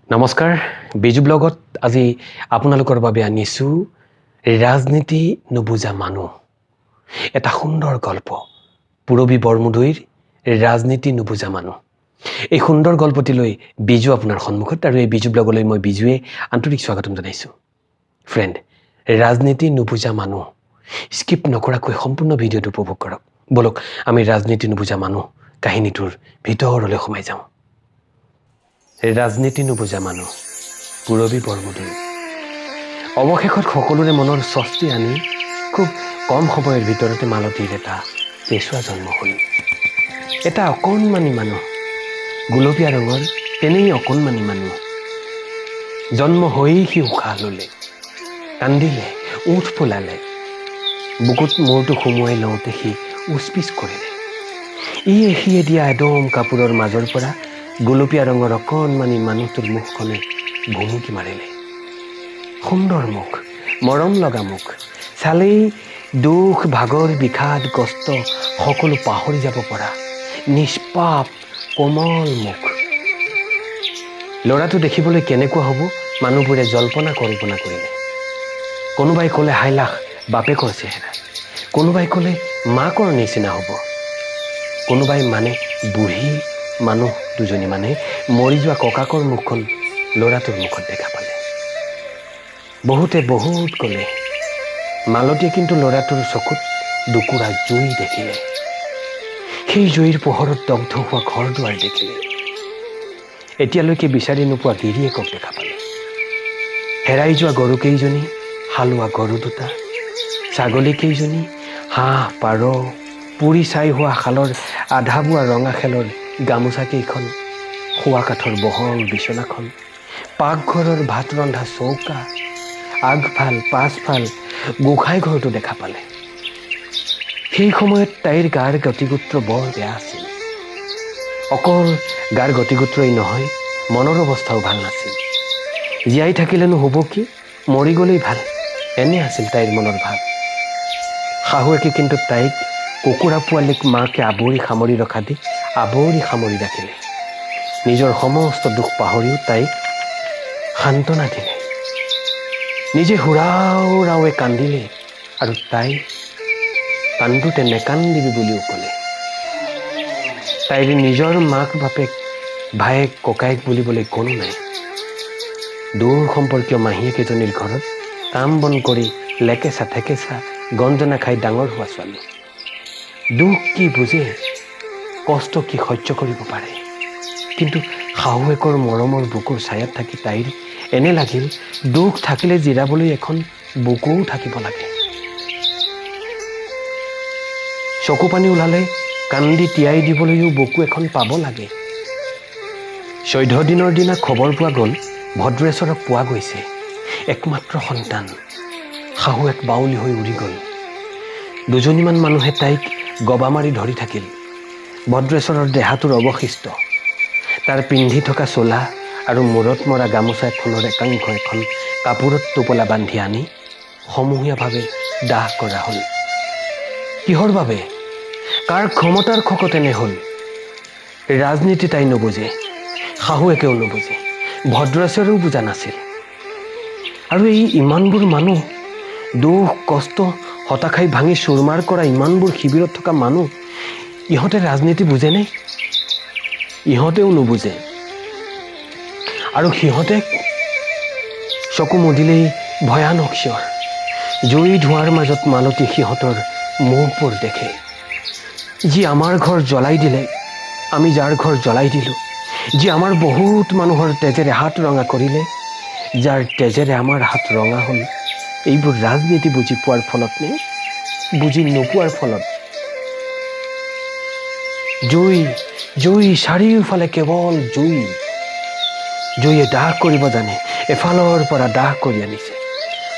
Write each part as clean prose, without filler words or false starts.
নমস্কাৰ বিজু ব্লগত আজি আপোনালোকৰ বাবে আনিছো ৰাজনীতি নুবুজা মানুহ এটা সুন্দৰ গল্প পুৰবী বৰমুদৈৰ ৰাজনীতি নুবুজা মানুহ এই সুন্দৰ গল্পটি লৈ বিজু আপোনাৰ সন্মুখত আৰু এই বিজু ব্লগলৈ মই বিজুৱে আন্তৰিক স্বাগতম জনাইছো ফ্ৰেণ্ড ৰাজনীতি নুবুজা মানুহ স্কিপ নকৰাকৈ সম্পূৰ্ণ ভিডিঅটো উপভোগ কৰক বলক আমি ৰাজনীতি নুবুজা মানুহ কাহিনীটোৰ ভিতৰলৈ সোমাই যাওঁ ৰাজনীতি নুবুজা মানুহ পুৰবী বৰমুদৈ অৱশেষত সকলোৰে মনৰ স্বস্তি আনি খুব কম সময়ৰ ভিতৰতে মালতীৰ এটা কেঁচুৱা জন্ম হ'ল এটা অকণমানি মানুহ গুলপীয়া ৰঙৰ তেনেই অকণমানি মানুহ জন্ম হৈয়ে সি উশাহ ল'লে কান্দিলে উঠ ফুলালে বুকুত মূৰটো সুমুৱাই লওঁতে সি উচপিচ কৰিলে সিয়ে দিয়া এদম কাপোৰৰ মাজৰ পৰা গুলপীয়া ৰঙৰ অকণমানি মানুহটোৰ মুখখনে ভুমুকি মাৰিলে সুন্দৰ মুখ মৰম লগা মুখ চালেই দুখ ভাগৰ বিষাদ কষ্ট সকলো পাহৰি যাব পৰা নিষ্পাপ কোমল মুখ ল'ৰাটো দেখিবলৈ কেনেকুৱা হ'ব মানুহবোৰে জল্পনা কল্পনা কৰিলে কোনোবাই ক'লে হাইলাখ বাপেকৰ চেহেৰা কোনোবাই ক'লে মাকৰ নিচিনা হ'ব কোনোবাই মানে বুঢ়ী মানুহ দুজনী মানে মৰি যোৱা ককাকৰ মুখখন ল'ৰাটোৰ মুখত দেখা পালে বহুতে বহুত ক'লে মালতীয়ে কিন্তু ল'ৰাটোৰ চকুত দুকুৰা জুই দেখিলে সেই জুইৰ পোহৰত দগ্ধ হোৱা ঘৰ দুৱাৰ দেখিলে এতিয়ালৈকে বিচাৰি নোপোৱা গিৰিয়েকক দেখা পালে হেৰাই যোৱা গৰু কেইজনী হালোৱা গৰু দুটা ছাগলী কেইজনী হাঁহ পাৰ পুৰি ছাই হোৱা শালৰ আধা বোৱা ৰঙা খেলৰ গামোচা কেইখন শোৱা কাঠৰ বহল বিচনাখন পাকঘৰৰ ভাত ৰন্ধা চৌকা আগফাল পাছফাল গোসাঁই ঘৰটো দেখা পালে সেই সময়ত তাইৰ গাৰ গতিগোত্ৰ বৰ বেয়া আছিল অকল গাৰ গতিগোত্ৰই নহয় মনৰ অৱস্থাও ভাল নাছিল জীয়াই থাকিলেনো হ'ব কি মৰি গ'লেই ভাল এনে আছিল তাইৰ মনৰ ভাৱ শাহুৱেকে কিন্তু তাইক কুকুৰা পোৱালীক মাকে আৱৰি সামৰি ৰখা দি আৱৰি সামৰি ৰাখিলে নিজৰ সমস্ত দুখ পাহৰিও তাইক সান্তনা দিলে নিজে হুৰাওৰাৱে কান্দিলে আৰু তাই কান্দোতে নেকান্দিবি বুলিও ক'লে তাইৰ নিজৰ মাক বাপেক ভায়েক ককায়েক বুলিবলৈ কোনো নাই দূৰ সম্পৰ্কীয় মাহীয়েক এজনীৰ ঘৰত কাম বন কৰি লেকেচা ঠেকেচা গঞ্জনা খাই ডাঙৰ হোৱা ছোৱালী দুখ কি বুজে কষ্ট কি সহ্য কৰিব পাৰে কিন্তু শাহুৱেকৰ মৰমৰ বুকুৰ ছায়াত থাকি তাইৰ এনে লাগিল দুখ থাকিলে জিৰাবলৈ এখন বুকুও থাকিব লাগে চকু পানী ওলালে কান্দি তিয়াই দিবলৈও বুকু এখন পাব লাগে 14 দিনৰ দিনা খবৰ পোৱা গ'ল ভদ্ৰেশ্বৰক পোৱা গৈছে একমাত্ৰ সন্তান শাহুৱেক বাউলি হৈ উৰি গ'ল দুজনীমান মানুহে তাইক গবা মাৰি ধৰি থাকিল ভদ্ৰেশ্বৰৰ দেহাটোৰ অৱশিষ্ট তাৰ পিন্ধি থকা চোলা আৰু মূৰত মৰা গামোচা এখনৰ একাংশ এখন কাপোৰত টোপোলা বান্ধি আনি সমূহীয়াভাৱে দাহ কৰা হ'ল কিহৰ বাবে কাৰ ক্ষমতাৰ খকত এনে হ'ল ৰাজনীতি তাই নুবুজে শাহুৱেকেও নুবুজে ভদ্ৰেশ্বৰেও বুজা নাছিল আৰু এই ইমানবোৰ মানুহ দুখ কষ্ট হতাশাই ভাঙি চুৰমাৰ কৰা ইমানবোৰ শিবিৰত থকা মানুহ ইহঁতে ৰাজনীতি বুজেনে ইহঁতেও নুবুজে আৰু সিহঁতে চকু মুদিলেই ভয়ানক চিঞৰ জুই ধোঁৱাৰ মাজত মালতী সিহঁতৰ মুখবোৰ দেখে যি আমাৰ ঘৰ জ্বলাই দিলে আমি যাৰ ঘৰ জ্বলাই দিলোঁ যি আমাৰ বহুত মানুহৰ তেজেৰে হাত ৰঙা কৰিলে যাৰ তেজেৰে আমাৰ হাত ৰঙা হ'ল এইবোৰ ৰাজনীতি বুজি পোৱাৰ ফলত নে বুজি নোপোৱাৰ ফলত জুই জুই চাৰিওফালে কেৱল জুই জুইয়ে দাহ কৰিব জানে এফালৰ পৰা দাহ কৰি আনিছে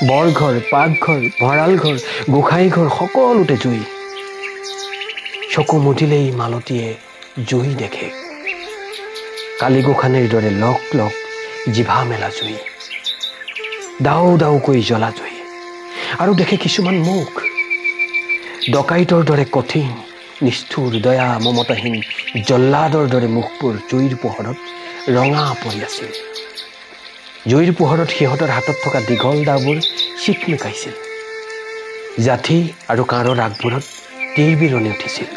বৰঘৰ পাকঘৰ ভঁৰাল ঘৰ গোসাঁই ঘৰ সকলোতে জুই চকু মুদিলেই মালতীয়ে জুই দেখে কালি গোসাঁনীৰ দৰে লক লক জিভা মেলা জুই দাও দাওকৈ জ্বলা জুই আৰু দেখে কিছুমান মুখ ডকাইতৰ দৰে কঠিন নিষ্ঠুৰ দয়া মমতাহীন জল্লাদৰ দৰে মুখবোৰ জুইৰ পোহৰত ৰঙা পৰি আছিল জুইৰ পোহৰত সিহঁতৰ হাতত থকা দীঘল দাবোৰ চিকমিকাইছিল। জাঠি আৰু কাঁড়ৰ আগবোৰত তিৰবিৰণি উঠিছিল।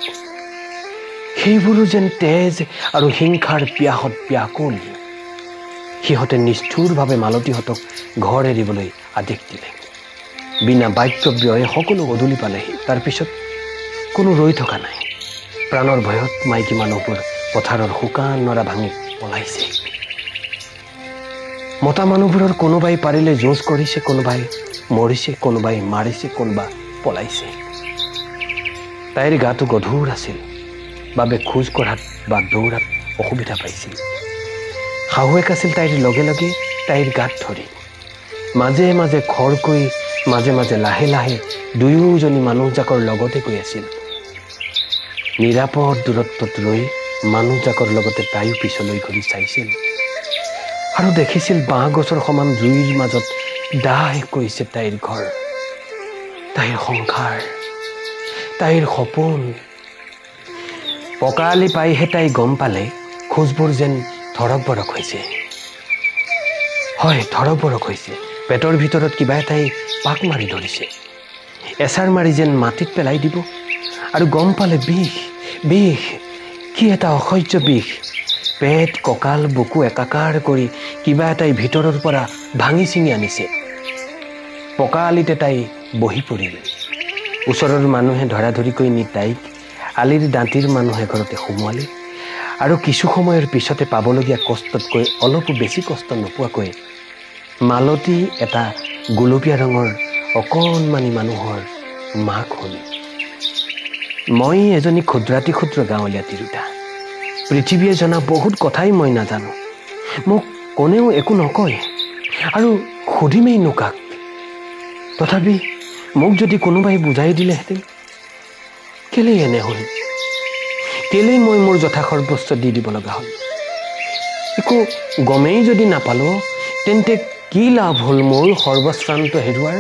সেইবোৰো যেন তেজ আৰু হিংসাৰ পিয়াহত ব্যাকুল। সিহঁতে নিষ্ঠুৰভাৱে মালতীহঁতক ঘৰ এৰিবলৈ আদেশ দিলে। বিনা বাক্যব্যয়ে সকলো গধূলি পালেহি। তাৰপিছত কোনো ৰৈ থকা নাই। প্ৰাণৰ ভয়ত মাইকী মানুহবোৰ পথাৰৰ শুকান নৰা ভাঙি পলাইছে। মতা মানুহবোৰৰ কোনোবাই পাৰিলে যুঁজ কৰিছে, কোনোবাই মৰিছে, কোনোবাই মাৰিছে, কোনোবা পলাইছে। তাইৰ গাটো গধুৰ আছিল বাবে খোজ কঢ়াত বা দৌৰাত অসুবিধা পাইছিল। শাহুৱেক আছিল তাইৰ লগে লগে তাইৰ গাত ধৰি। মাজে মাজে খৰকৈ, মাজে মাজে লাহে লাহে দুয়োজনী মানুহজাকৰ লগতে গৈ আছিল। নিৰাপদ দূৰত্বত ৰৈ মানুহজাকৰ লগতে তাইও পিছলৈ ঘূৰি চাইছিল আৰু দেখিছিল বাঁহ গছৰ সমান জুইৰ মাজত দাহ কৈছে তাইৰ ঘৰ, তাইৰ সংসাৰ, তাইৰ সপোন। পকালি পাইহে তাই গম পালে খোজবোৰ যেন ধৰক বৰক হৈছে। হয়, ধৰক বৰক হৈছে। পেটৰ ভিতৰত কিবা এটাই পাক মাৰি ধৰিছে। এচাৰ মাৰি যেন মাটিত পেলাই দিব। আৰু গম পালে বিষ, বিষ, কি এটা অসহ্য বিষ। পেট, কঁকাল, বুকু একাকাৰ কৰি কিবা এটাই ভিতৰৰ পৰা ভাঙি ছিঙি আনিছে। পকা আলিতে তাই বহি পৰিল। ওচৰৰ মানুহে ধৰাধৰিকৈ নি তাইক আলিৰ দাঁতিৰ মানুহে ঘৰতে সোমোৱালে আৰু কিছু সময়ৰ পিছতে পাবলগীয়া কষ্টতকৈ অলপো বেছি কষ্ট নোপোৱাকৈ মালতী এটা গুলপীয়া ৰঙৰ অকণমানি মানুহৰ মাক হ'ল। মই এজনী ক্ষুদ্ৰাতি ক্ষুদ্ৰ গাঁৱলীয়া তিৰোতা। পৃথিৱীয়ে জনা বহুত কথাই মই নাজানো। মোক কোনেও একো নকয় আৰু সুধিমেই নোকাক। তথাপি মোক যদি কোনোবাই বুজাই দিলেহেঁতেন, কেলেই এনে হ'ল, কেলেই মই মোৰ যথা সৰ্বস্ব দি দিব লগা হ'ল। একো গমেই যদি নাপালোঁ, তেন্তে কি লাভ হ'ল মোৰ সৰ্বশ্ৰান্ত হেৰুৱাৰ?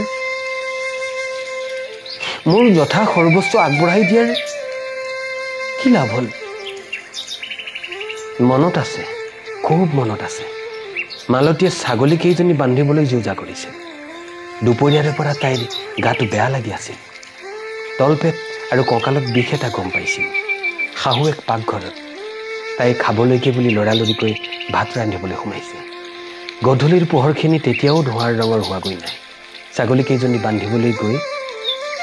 মোৰ যথা সৰ্বস্ব আগবঢ়াই দিয়াৰ কি লাভ হ'ল? মনত আছে, খুব মনত আছে। মালতীয়ে ছাগলী কেইজনী বান্ধিবলৈ যোজা কৰিছে। দুপৰীয়াৰে পৰা তাইৰ গাটো বেয়া লাগি আছিল। তলপেট আৰু কঁকালত বিষ এটা গম পাইছিল। শাহুৱেক পাকঘৰত। তাই খাবলৈকে বুলি লৰালৰিকৈ ভাত ৰান্ধিবলৈ সোমাইছে। গধূলিৰ পোহৰখিনি তেতিয়াও ধোঁৱাৰ ৰঙৰ হোৱাগৈ নাই। ছাগলী কেইজনী বান্ধিবলৈ গৈ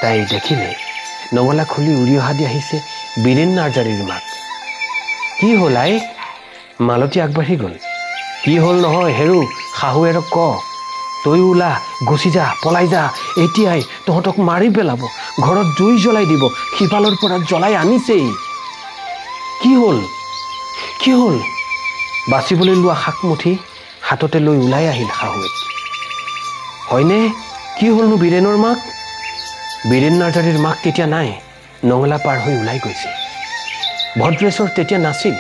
তাই দেখিলে নঙলা খুলি উৰি অহা দি আহিছে বীৰেন নাৰ্জাৰীৰ মাক। কি হ'ল আই? মালতী আগবাঢ়ি গ'ল। কি হ'ল নহয় হেৰু, শাহুৱেৰক ক, তই ওলা, গুচি যা, পলাই যা, এতিয়াই তহঁতক মাৰি পেলাব, ঘৰত জুই জ্বলাই দিব, সিফালৰ পৰা জ্বলাই আনিছেই। কি হ'ল, কি হ'ল? বাচিবলৈ লোৱা শাকমুঠি হাততে লৈ ওলাই আহিল শাহুৱেক। হয়নে? কি হ'লনো বীৰেনৰ মাক? বীৰেন নাৰ্জাৰীৰ মাক তেতিয়া নাই, নঙলা পাৰ হৈ ওলাই গৈছে। ভদ্ৰেশ্বৰ তেতিয়া নাছিল।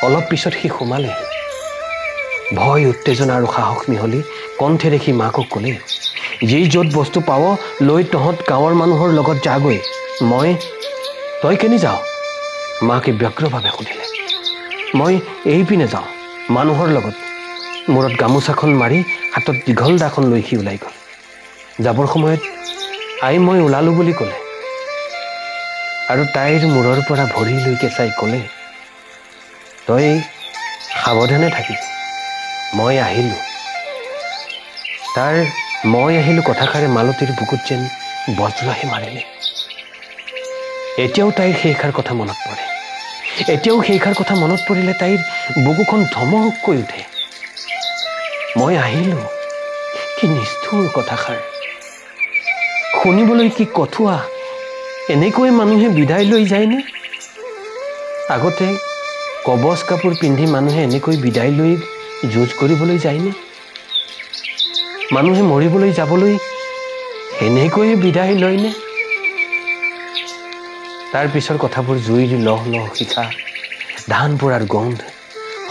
অলপ পিছত সি সোমালেহি। ভয়, উত্তেজনা আৰু সাহস মিহলি কণ্ঠেৰে সি মাকক ক'লে, যি য'ত বস্তু পাৱ লৈ তহঁত গাঁৱৰ মানুহৰ লগত যাগৈ। তই কেনি যাৱ? মাকে ব্যগ্ৰভাৱে সুধিলে। মই এইপিনে যাওঁ, মানুহৰ লগত। মূৰত গামোচাখন মাৰি হাতত দীঘল দাখন লৈ সি ওলাই গ'ল। যাবৰ সময়ত আই মই ওলালোঁ বুলি ক'লে আৰু তাইৰ মূৰৰ পৰা ভৰিলৈকে চাই ক'লে, তই সাৱধানে থাকিবি, মই আহিলোঁ। তাৰ মই আহিলোঁ কথাষাৰে মালতীৰ বুকুত যেন বজ্ৰহে মাৰিলে। এতিয়াও তাইৰ সেইষাৰ কথা মনত পৰে। এতিয়াও সেইষাৰ কথা মনত পৰিলে তাইৰ বুকুখন ধমককৈ উঠে। মই আহিলোঁ, কি নিষ্ঠুৰ কথাষাৰ। শুনিবলৈ কি কঠুৱা। এনেকৈ মানুহে বিদায় লৈ যায়নে? আগতে কবচ কাপোৰ পিন্ধি মানুহে এনেকৈ বিদায় লৈ যুঁজ কৰিবলৈ যায়নে? মানুহে মৰিবলৈ যাবলৈ এনেকৈ বিদায় লয়নে? তাৰ পিছৰ কথাবোৰ জুইৰ লহ লহ শিখা, ধান পোৰাৰ গোন্ধ,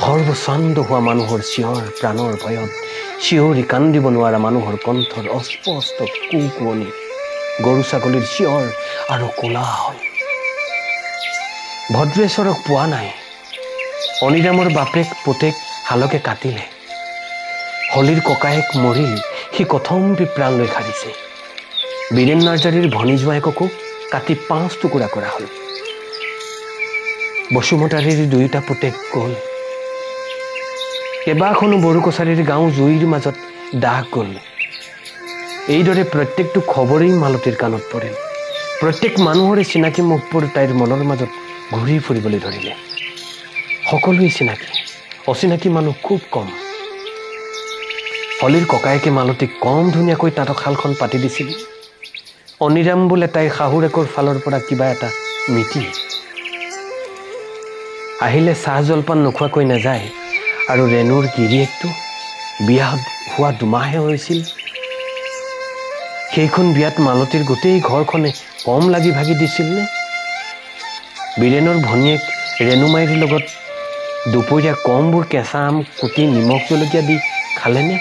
সৰ্বচন্দ হোৱা মানুহৰ চিঞৰ, প্ৰাণৰ ভয়ত চিঞৰি কান্দিব নোৱাৰা মানুহৰ কণ্ঠৰ অস্পষ্ট কুকুৱনি, গৰু ছাগলীৰ চিঞৰ আৰু কোলাহল। ভদ্ৰেশ্বৰক পোৱা নাই। অনিৰামৰ বাপেক পুতেক হালকে কাটিলে। হলিৰ ককায়েক মৰিল, সি কথম্পি প্ৰাণ লৈ সাৰিছে। বীৰেন নাৰ্জাৰীৰ ভনী জোঁৱায়েককো কাটি 5 টুকুৰা কৰা হ'ল। বসুমতাৰীৰ 2টা পুতেক গ'ল। কেইবাখনো বড়ো কছাৰীৰ গাঁও জুইৰ মাজত দাহ গ'ল। এইদৰে প্ৰত্যেকটো খবৰেই মালতীৰ কাণত পৰিল। প্ৰত্যেক মানুহৰে চিনাকি মুখবোৰ তাইৰ মনৰ মাজত ঘূৰি ফুৰিবলৈ ধৰিলে। সকলোৱে চিনাকি, অচিনাকি মানুহ খুব কম। হলিৰ ককায়েকে মালতীক কম ধুনীয়াকৈ তাঁতশালখন পাতি দিছিল। অনিৰাম বোলে তাইৰ শাহুৰেকৰ ফালৰ পৰা কিবা এটা মিতি। আহিলে চাহ জলপান নোখোৱাকৈ নাযায়। আৰু ৰেণুৰ গিৰিয়েকটো বিয়া হোৱা 2 মাহে হৈছিল। সেইখন বিয়াত মালতীৰ গোটেই ঘৰখনে কম লাগি ভাগি দিছিল নে? বীৰেনৰ ভনীয়েক ৰেণুমাইৰ লগত দুপৰীয়া কমবোৰ কেঁচা আম কুটি নিমখ জলকীয়া দি খালেনে?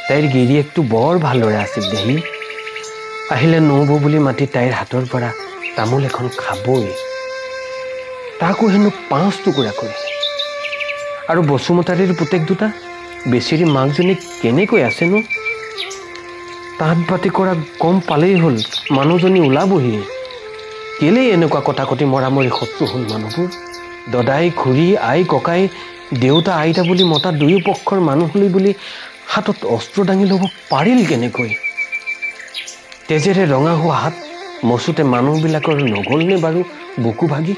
তাইৰ গিৰিয়েকটো বৰ ভাল ল'ৰা আছিল দেহি। আহিলে নবৌ বুলি মাতি তাইৰ হাতৰ পৰা তামোল এখন খাবই। তাকো হেনো 5 টুকুৰা কৰিলে। আৰু বসুমতাৰীৰ পুতেক 2টা বেচিৰি মাকজনী কেনেকৈ আছেনো? তাঁত বাতি কৰা গম পালেই হ'ল, মানুহজনী ওলাবহি। কেলেই এনেকুৱা কটাকটি মৰামৰি শত্ৰু হ'ল মানুহবোৰ? দদাই খুৰী আই ককাই দেউতা আইতা বুলি মতা 2 পক্ষৰ মানুহ হলি বুলি হাতত অস্ত্ৰ দাঙি ল'ব পাৰিল কেনেকৈ? তেজেৰে ৰঙা হোৱা হাত মচুতে মানুহবিলাকৰ নগ'লনে বাৰু বুকু ভাগি?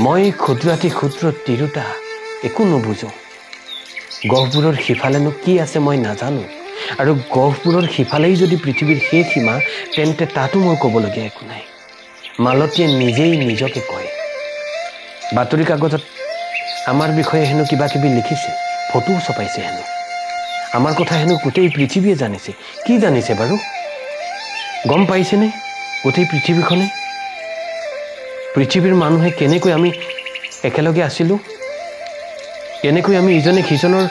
মই ক্ষুদ্ৰাতি ক্ষুদ্ৰ তিৰোতা, একো নুবুজো। গহপুৰৰ সিফালেনো কি আছে মই নাজানো। আৰু গহপুৰৰ সিফালেই যদি পৃথিৱীৰ শেষ সীমা, তেন্তে তাতো মই ক'বলগীয়া একো নাই। মালতীয়ে নিজেই নিজকে কয়। বাতৰি কাগজত আমাৰ বিষয়ে হেনো কিবা কিবি লিখিছে, ফটোও ছপাইছে হেনো। আমাৰ কথা হেনো গোটেই পৃথিৱীয়ে জানিছে। কি জানিছে বাৰু? গম পাইছেনে গোটেই পৃথিৱীখনে? পৃথিৱীৰ মানুহে কেনেকৈ আমি একেলগে আছিলোঁ, কেনেকৈ আমি ইজনে সিজনৰ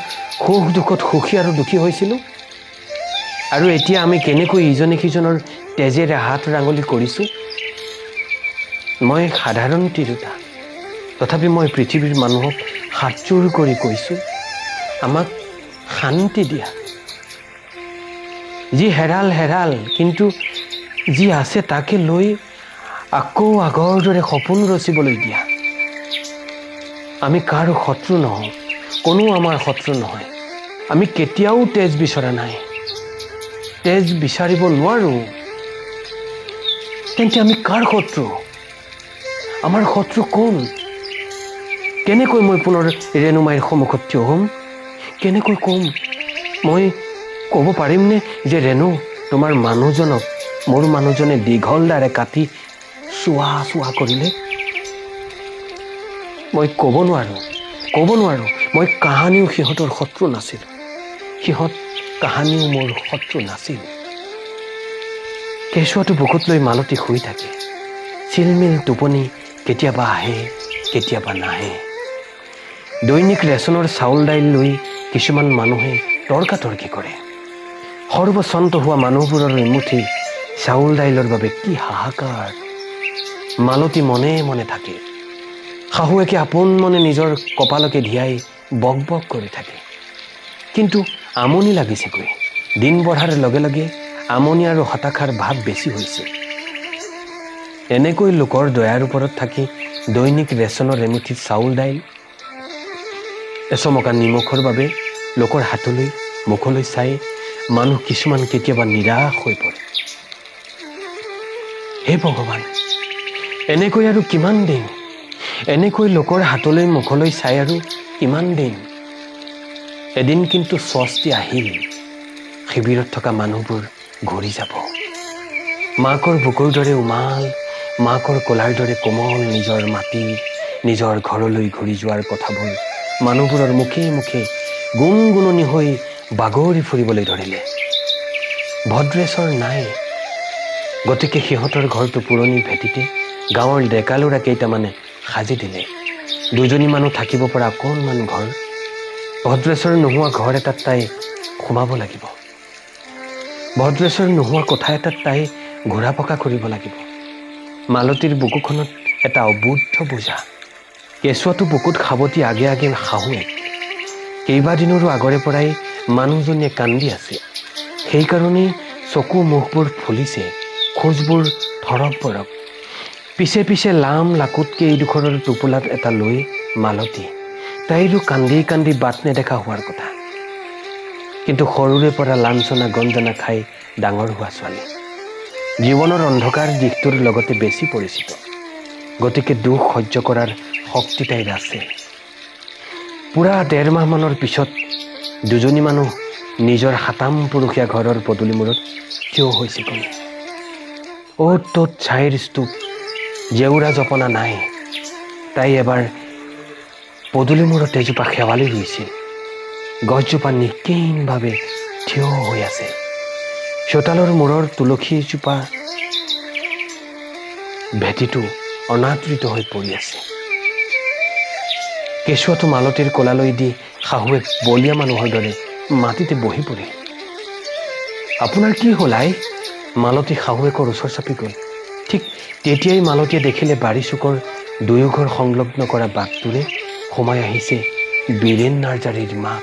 সুখ দুখত সুখী আৰু দুখী হৈছিলোঁ, আৰু এতিয়া আমি কেনেকৈ ইজনে সিজনৰ তেজেৰে হাত ৰাঙলি কৰিছোঁ। মই সাধাৰণ তিৰোতা, তথাপি মই পৃথিৱীৰ মানুহক হাতযোৰ কৰি কৈছোঁ, আমাক শান্তি দিয়া। যি হেৰাল হেৰাল, কিন্তু যি আছে তাকে লৈ আকৌ আগৰ দৰে সপোন ৰচিবলৈ দিয়া। আমি কাৰো শত্ৰু নহওঁ, কোনো আমাৰ শত্ৰু নহয়। আমি কেতিয়াও তেজ বিচৰা নাই, তেজ বিচাৰিব নোৱাৰো। তেন্তে আমি কাৰ শত্ৰু? আমাৰ শত্ৰু কোন? কেনেকৈ মই পুনৰ ৰেণুমাইৰ সন্মুখত থিয় হ'ম? কেনেকৈ ক'ম? মই ক'ব পাৰিমনে যে ৰেণু, তোমাৰ মানুহজনক মোৰ মানুহজনে দীঘল দাৰে কাটি চোৱা কৰিলে? মই ক'ব নোৱাৰো। মই কাহানিও সিহঁতৰ শত্ৰু নাছিল। সিহঁত কাহানিও মোৰ শত্ৰু নাছিল। কেঁচুৱাটো বুকুত লৈ মালতী শুই থাকে। চিলমিল টোপনি কেতিয়াবা আহে, কেতিয়াবা নাহে। দৈনিক ৰেচনৰ চাউল দাইল লৈ কিছুমান মানুহে তৰ্কাতৰ্কি কৰে। সৰ্বশান্ত হোৱা মানুহবোৰৰ এমুঠি চাউল দাইলৰ বাবে কি হাহাকাৰ। মালতী মনে মনে থাকে। শাহুৱেকে আপোন মনে নিজৰ কপালকে ধিয়াই বক বক কৰি থাকে। কিন্তু আমনি লাগিছেগৈ। দিন বঢ়াৰ লগে লগে আমনি আৰু হতাশাৰ ভাৱ বেছি হৈছে। এনেকৈ লোকৰ দয়াৰ ওপৰত থাকি দৈনিক ৰেচনৰ এমুঠি চাউল দাইল, এচমকা নিমখৰ বাবে লোকৰ হাতলৈ মুখলৈ চাই মানুহ কিছুমান কেতিয়াবা নিৰাশ হৈ পৰে। হে ভগৱান, এনেকৈ আৰু কিমান দিন? এনেকৈ লোকৰ হাতলৈ মুখলৈ চাই আৰু কিমান দিন? এদিন কিন্তু স্বস্তি আহিল। শিবিৰত থকা মানুহবোৰ ঘূৰি যাব। মাকৰ বুকুৰ দৰে উমাল, মাকৰ কোলাৰ দৰে কোমল নিজৰ মাটিৰ, নিজৰ ঘৰলৈ ঘূৰি যোৱাৰ কথাবোৰ মানুহবোৰৰ মুখে মুখে গুণগুণনি হৈ বাগৰি ফুৰিবলৈ ধৰিলে। ভদ্ৰেশ্বৰ নাই, গতিকে সিহঁতৰ ঘৰটো পুৰণি ভেটিতে গাঁৱৰ ডেকা ল'ৰা কেইটামানে সাজি দিলে। 2জনী মানুহ থাকিব পৰা অকণমান ঘৰ। ভদ্ৰেশ্বৰ নোহোৱা ঘৰ এটাত তাই সোমাব লাগিব। ভদ্ৰেশ্বৰ নোহোৱা কোঠা এটাত তাই ঘূৰা পকা কৰিব লাগিব। মালতীৰ বুকুখনত এটা অবুদ্ধ বোজা। কেঁচুৱাটো বুকুত সাৱটি আগে আগে শাহুৱেক। কেইবাদিনৰো আগৰে পৰাই মানুহজনীয়ে কান্দি আছে। সেইকাৰণেই চকু মুখবোৰ ফুলিছে, খোজবোৰ ধৰক বৰক। পিছে পিছে লাম লাকুতকৈ এইডোখৰৰ টোপোলাত এটা লৈ মালতী। তাইৰো কান্দি কান্দি বাট নেদেখা হোৱাৰ কথা। কিন্তু সৰুৰে পৰা লাঞ্চনা গঞ্জনা খাই ডাঙৰ হোৱা ছোৱালী। জীৱনৰ অন্ধকাৰ দিশটোৰ লগতে বেছি পৰিচিত। গতিকে দুখ সহ্য কৰাৰ শক্তি তাইৰ আছে। পুৰা ১.৫ মাহমানৰ পিছত দুজনী মানুহ নিজৰ ৭ম পুৰুষীয়া ঘৰৰ পদূলিমূৰত থিয় হৈছে গ'ল। অ'ত ত'ত ছাইৰ স্তূপ, জেউৰা জপনা নাই। তাই এবাৰ পদূলিমূৰত এজোপা শেৱালি ৰুইছিল। গছজোপা নিক্ষীণভাৱে থিয় হৈ আছে। চোতালৰ মূৰৰ তুলসীজোপা ভেটিটো অনাদৃত হৈ পৰি আছে। কেঁচুৱাটো মালতীৰ কোলালৈ দি শাহুৱে বলীয়া মানুহৰ দৰে মাটিতে বহি পৰিল। আপোনাৰ কি হ'ল আই? মালতী শাহুৱেকৰ ওচৰ চাপি গ'ল। ঠিক তেতিয়াই মালতীয়ে দেখিলে বাৰী চুকৰ দুয়ো ঘৰ সংলগ্ন কৰা বাটটোৰে সোমাই আহিছে বীৰেন নাৰ্জাৰীৰ মাক।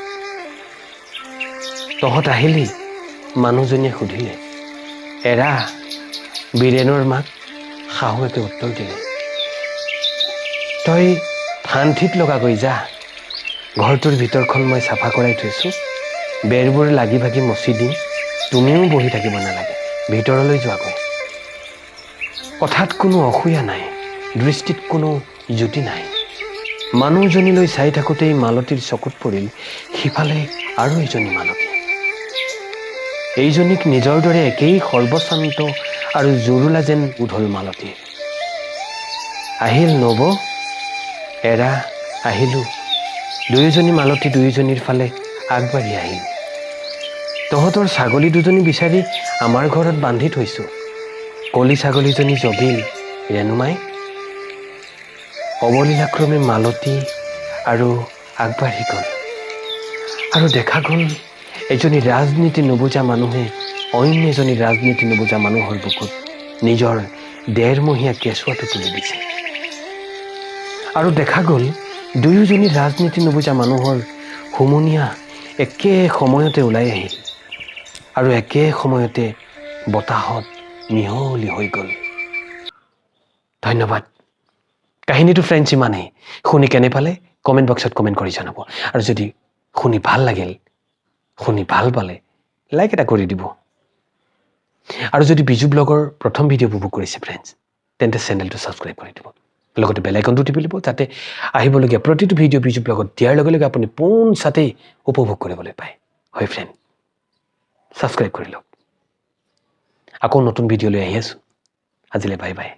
তহঁত আহিলি? মানুহজনীয়ে সুধিলে। এৰা, বীৰেনৰ মাক, শাহুৱেকে উত্তৰ দিলে। তই ফান্থিত লগাগৈ যা। ঘৰটোৰ ভিতৰখন মই চাফা কৰাই থৈছোঁ। বেৰবোৰ লাগি ভাগি মচি দিম। তুমিও বহি থাকিব নালাগে, ভিতৰলৈ যোৱাগৈ। কথাত কোনো অসূয়া নাই, দৃষ্টিত কোনো জ্যোতি নাই। মানুহজনীলৈ চাই থাকোঁতেই মালতীৰ চকুত পৰিল সিফালে আৰু এজনী মালতী। এইজনীক নিজৰ দৰে একেই সৰ্বশান্ত আৰু জুৰুলা যেন বোধ হ'ল মালতীৰ। আহিল নব? এৰা, আহিলোঁ। দুয়োজনী মালতী দুয়োজনীৰ ফালে আগবাঢ়ি আহিল। তহঁতৰ ছাগলী দুজনী বিচাৰি আমাৰ ঘৰত বান্ধি থৈছোঁ। কলি ছাগলীজনী জগিল, ৰেণুমাই। অৱলীলাক্ৰমে মালতী আৰু আগবাঢ়ি গ'ল। আৰু দেখা গ'ল এজনী ৰাজনীতি নুবুজা মানুহে অইন এজনী ৰাজনীতি নুবুজা মানুহৰ বুকুত নিজৰ ১.৫ মহীয়া কেঁচুৱাটো তুলি দিছে। আৰু দেখা গ'ল দুয়োজনী ৰাজনীতি নুবুজা মানুহৰ হুমুনিয়া একে সময়তে ওলাই আহিল আৰু একে সময়তে বতাহত মিহলি হৈ গ'ল। ধন্যবাদ। কাহিনীটো ফ্ৰেণ্ডছ ইমানেই। শুনি কেনে পালে কমেণ্ট বক্সত কমেণ্ট কৰি জনাব। আৰু যদি শুনি ভাল লাগিল, শুনি ভাল পালে লাইক এটা কৰি দিব। আৰু যদি বিজু ব্লগৰ প্ৰথম ভিডিঅ' উপভোগ কৰিছে ফ্ৰেণ্ডছ, তেন্তে চেনেলটো ছাবস্ক্ৰাইব কৰি দিব। লগতে বেল আইকনটো টিপি দিব, যাতে আহিবলগীয়া প্ৰতিটো ভিডিঅ' বিজু ব্লগত দিয়াৰ লগে লগে আপুনি পোনছাতেই উপভোগ কৰিবলৈ পায়। হয় ফ্ৰেণ্ড, ছাবস্ক্ৰাইব কৰি লওক। আকৌ নতুন ভিডিঅ'লৈ আহি আছোঁ। আজিলৈ বাই বাই।